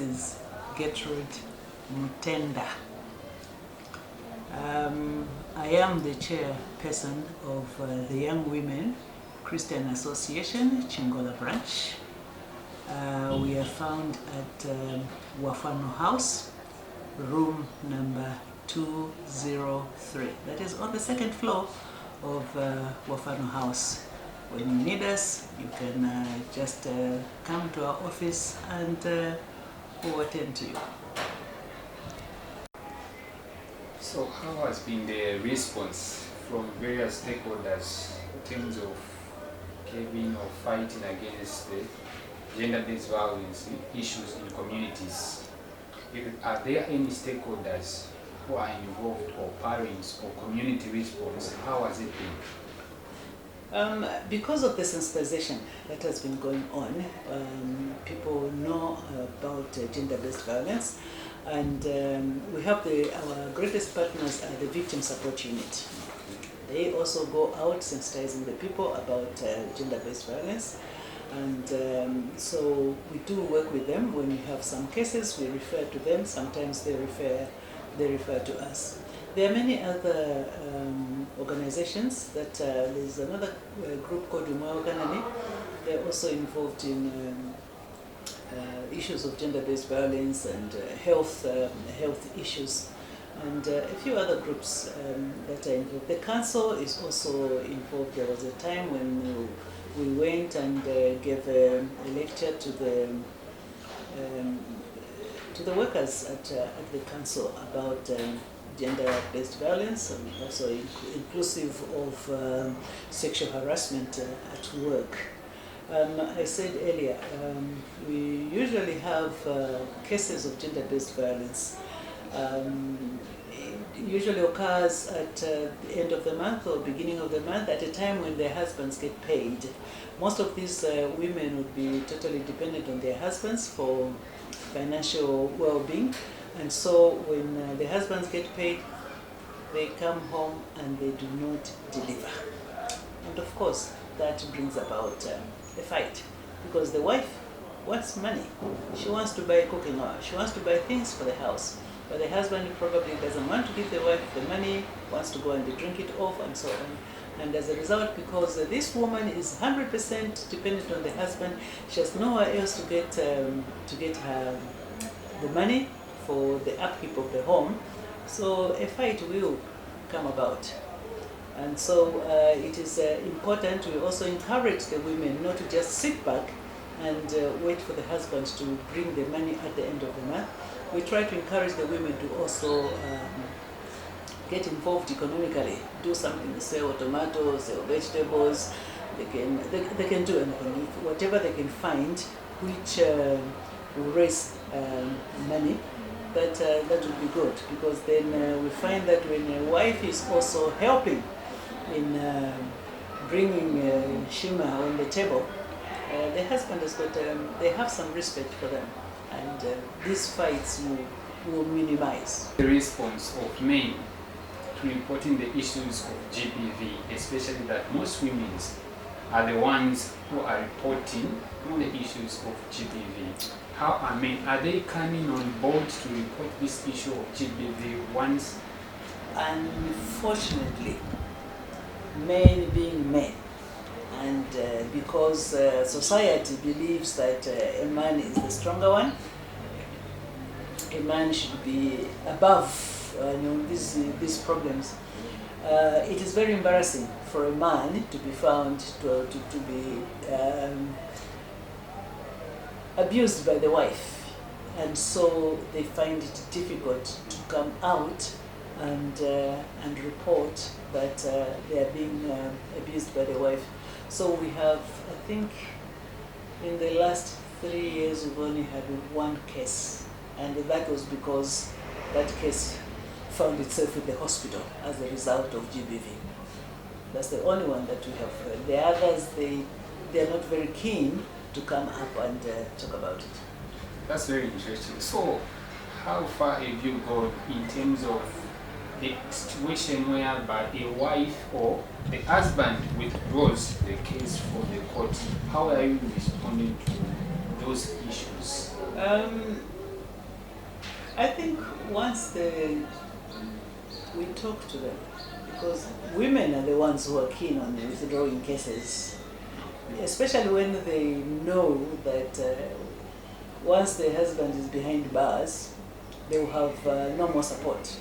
Mrs. Gertrude Mutenda. I am the chairperson of the Young Women Christian Association, Chingola branch. We are found at Wafano House, room number 203. That is on the second floor of Wafano House. When you need us, you can just come to our office and we'll attend to you. So how has been the response from various stakeholders in terms of caving or fighting against the gender-based violence issues in communities? Are there any stakeholders who are involved, or parents or community response? How has it been? Because of the sensitization that has been going on, people know about gender-based violence, and we have our greatest partners are the Victim Support Unit. They also go out sensitizing the people about gender-based violence, and so we do work with them. When we have some cases, we refer to them. Sometimes they refer to us. There are many other organizations that there's another group called Umoja. They're also involved in issues of gender-based violence and health issues, and a few other groups that are involved. The council is also involved. There was a time when we went and gave a lecture to the workers at the council about gender-based violence, and also inclusive of sexual harassment at work. I said earlier, we usually have cases of gender-based violence. It usually occurs at the end of the month or beginning of the month, at a time when their husbands get paid. Most of these women would be totally dependent on their husbands for financial well-being, and so when the husbands get paid, they come home and they do not deliver. And of course, that brings about a fight, because the wife wants money. She wants to buy cooking oil, she wants to buy things for the house, but the husband probably doesn't want to give the wife the money, wants to go and drink it off, and so on. And as a result, because this woman is 100% dependent on the husband, she has nowhere else to get her the money for the upkeep of the home, so a fight will come about. And so it is important to also encourage the women not to just sit back and wait for the husband to bring the money at the end of the month. We try to encourage the women to also get involved economically, do something, sell tomatoes, sell vegetables. They can do anything, whatever they can find, which will raise money. That would be good, because then we find that when a wife is also helping in bringing shima on the table, the husband has got, they have some respect for them, and these fights will minimize. The response of men to reporting the issues of GBV, especially that most women are the ones who are reporting the issues of GBV. How are men, are they coming on board to report this issue of GBV once? Unfortunately, men being men, and because society believes that a man is the stronger one, a man should be above these problems. It is very embarrassing for a man to be found to be abused by the wife, and so they find it difficult to come out and report that they are being abused by the wife. So we have, I think, in the last 3 years, we've only had one case, and that was because that case found itself in the hospital as a result of GBV. That's the only one that we have heard. The others, they are not very keen to come up and talk about it. That's very interesting. So, how far have you gone in terms of the situation whereby a wife or the husband withdraws the case from the court? How are you responding to those issues? I think once we talk to them, because women are the ones who are keen on withdrawing cases, especially when they know that once the husband is behind bars, they will have no more support.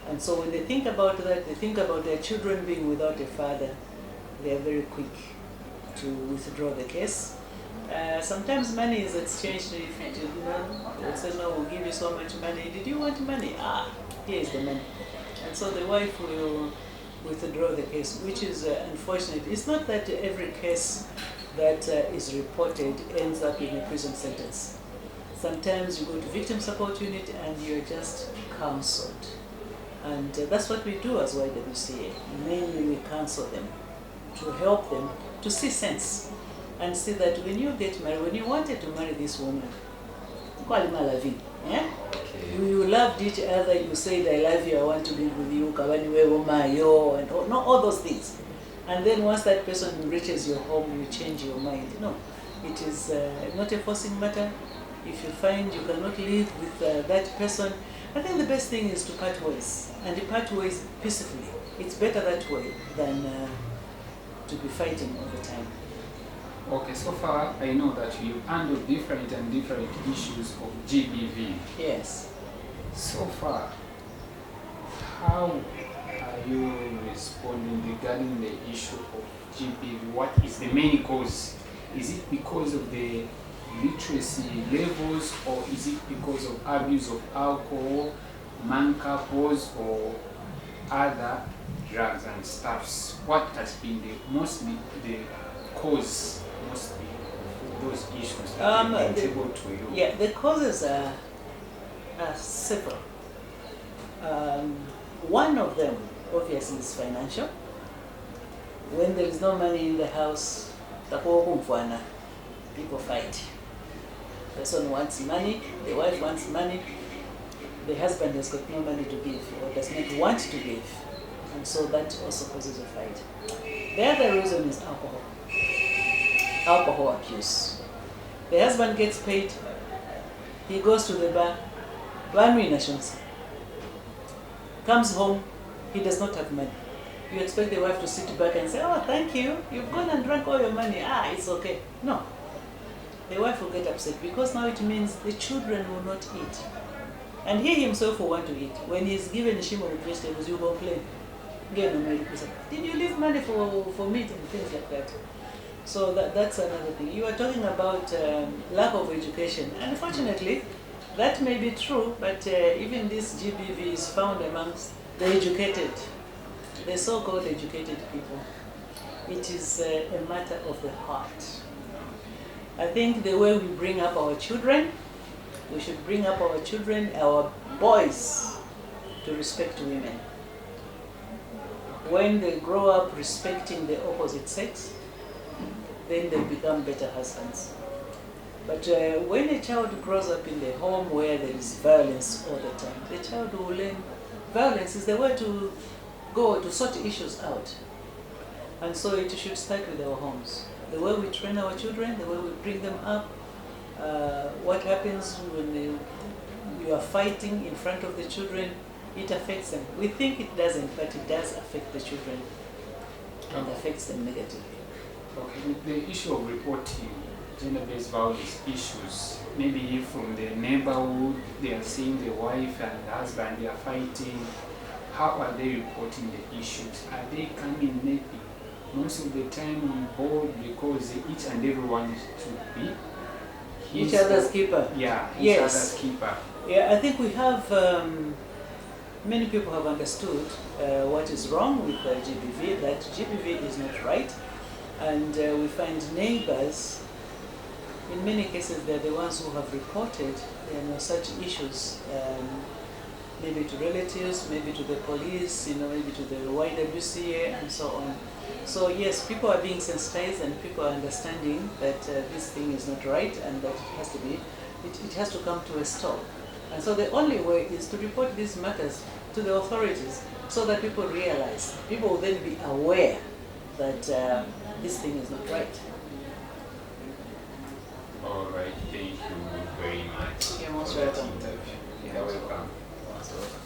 And so when they think about that, they think about their children being without a father, they are very quick to withdraw the case. Sometimes money is exchanged. If you do not, they'll say, no, we'll give you so much money. Did you want money? Here is the money. And so the wife will withdraw the case, which is unfortunate. It's not that every case that is reported ends up in a prison sentence. Sometimes you go to victim support unit and you're just counseled. And that's what we do as YWCA. Mainly we counsel them to help them to see sense and see that when you get married, when you wanted to marry this woman, yeah? You loved each other, you said, I love you, I want to live with you, and all those things. And then once that person reaches your home, you change your mind. No, it is not a forcing matter. If you find you cannot live with that person, I think the best thing is to part ways, and to part ways peacefully. It's better that way than to be fighting all the time. Okay, so far I know that you handle different issues of GBV. Yes. So far, how are you responding regarding the issue of GBV? What is the main cause? Is it because of the literacy levels, or is it because of abuse of alcohol, man couples, or other drugs and stuffs? What has been mostly the cause, mostly of those issues that you've been able to look? Yeah, the causes are several. One of them, obviously, is financial. When there is no money in the house, people fight. The son wants money, the wife wants money, the husband has got no money to give or does not want to give. And so that also causes a fight. The other reason is alcohol. Alcohol abuse. The husband gets paid, he goes to the bar, comes home, he does not have money. You expect the wife to sit back and say, oh, thank you, you've gone and drank all your money, it's okay. No. The wife will get upset because now it means the children will not eat. And he himself will want to eat. When he's given shimo with vegetables, you complain. Did you leave money for meat and things like that? So that's another thing. You are talking about lack of education. Unfortunately, that may be true, but even this GBV is found amongst the educated, the so-called educated people. It is a matter of the heart. I think the way we bring up our children, we should bring up our children, our boys, to respect women. When they grow up respecting the opposite sex, then they become better husbands. But when a child grows up in the home where there is violence all the time, the child will learn violence is the way to go to sort issues out. And so it should start with our homes. The way we train our children, the way we bring them up, what happens when you are fighting in front of the children, it affects them. We think it doesn't, but it does affect the children and affects them negatively. Okay, with the issue of reporting gender-based violence issues, maybe from the neighborhood, they are seeing the wife and the husband, they are fighting. How are they reporting the issues? Are they coming maybe most of the time on board because each and everyone to be each other's keeper? Yeah, each other's keeper. Yeah, I think we have, many people have understood what is wrong with GBV, that GBV is not right. And we find neighbors, in many cases, they're the ones who have reported such issues, maybe to relatives, maybe to the police, maybe to the YWCA and so on. So yes, people are being sensitized and people are understanding that this thing is not right and that it has to come to a stop. And so the only way is to report these matters to the authorities so that people realize, people will then be aware that this thing is not right. All right, thank you very much. You're most for that welcome. interview. You're welcome. So